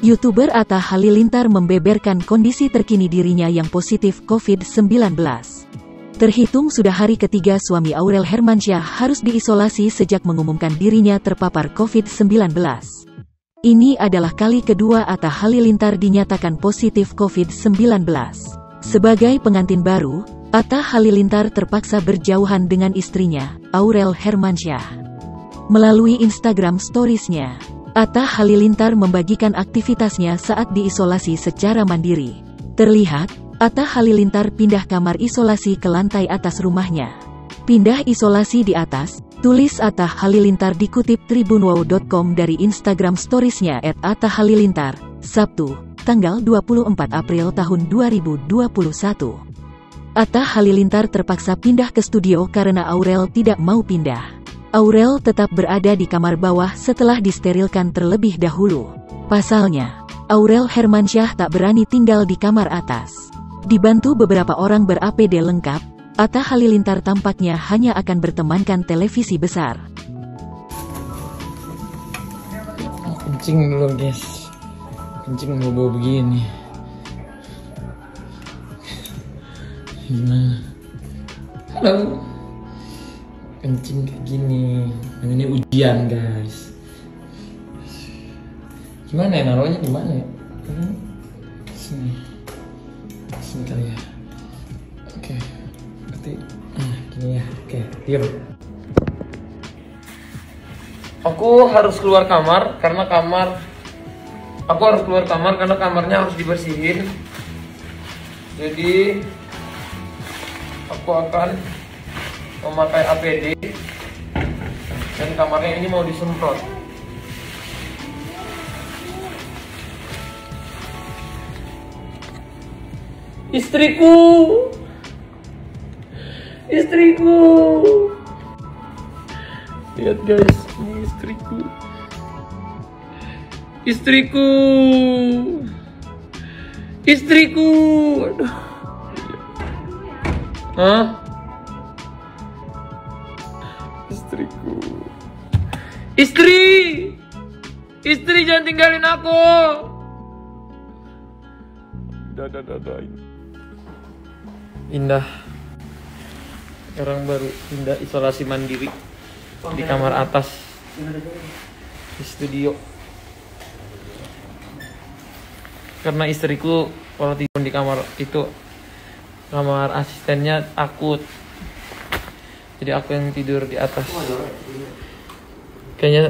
YouTuber Atta Halilintar membeberkan kondisi terkini dirinya yang positif COVID-19. Terhitung sudah hari ketiga suami Aurel Hermansyah harus diisolasi sejak mengumumkan dirinya terpapar COVID-19. Ini adalah kali kedua Atta Halilintar dinyatakan positif COVID-19. Sebagai pengantin baru, Atta Halilintar terpaksa berjauhan dengan istrinya, Aurel Hermansyah. Melalui Instagram Stories-nya, Atta Halilintar membagikan aktivitasnya saat diisolasi secara mandiri. Terlihat, Atta Halilintar pindah kamar isolasi ke lantai atas rumahnya. Pindah isolasi di atas, tulis Atta Halilintar dikutip tribunwow.com dari Instagram Stories-nya @atta_halilintar, Sabtu, tanggal 24 April tahun 2021. Atta Halilintar terpaksa pindah ke studio karena Aurel tidak mau pindah. Aurel tetap berada di kamar bawah setelah disterilkan terlebih dahulu. Pasalnya, Aurel Hermansyah tak berani tinggal di kamar atas. Dibantu beberapa orang ber-APD lengkap, Atta Halilintar tampaknya hanya akan bertemankan televisi besar. Kencing dulu guys. Kencing bau begini. Gimana? Halo. Kencing kayak gini. Ini ujian guys. Gimana ya naruhnya di mana ya? Sini. Sini kali ya. Oke. Berarti gini ya. Oke, diam. Aku harus keluar kamar karena kamarnya harus dibersihin. Jadi aku akan memakai APD dan kamarnya ini mau disemprot. Istriku, lihat guys, ini istriku, aduh, hah? Istri jangan tinggalin aku. Indah. Sekarang baru pindah isolasi mandiri di kamar atas di studio. Karena istriku kalau tidur di kamar itu, kamar asistennya takut. Jadi aku yang tidur di atas. Kayaknya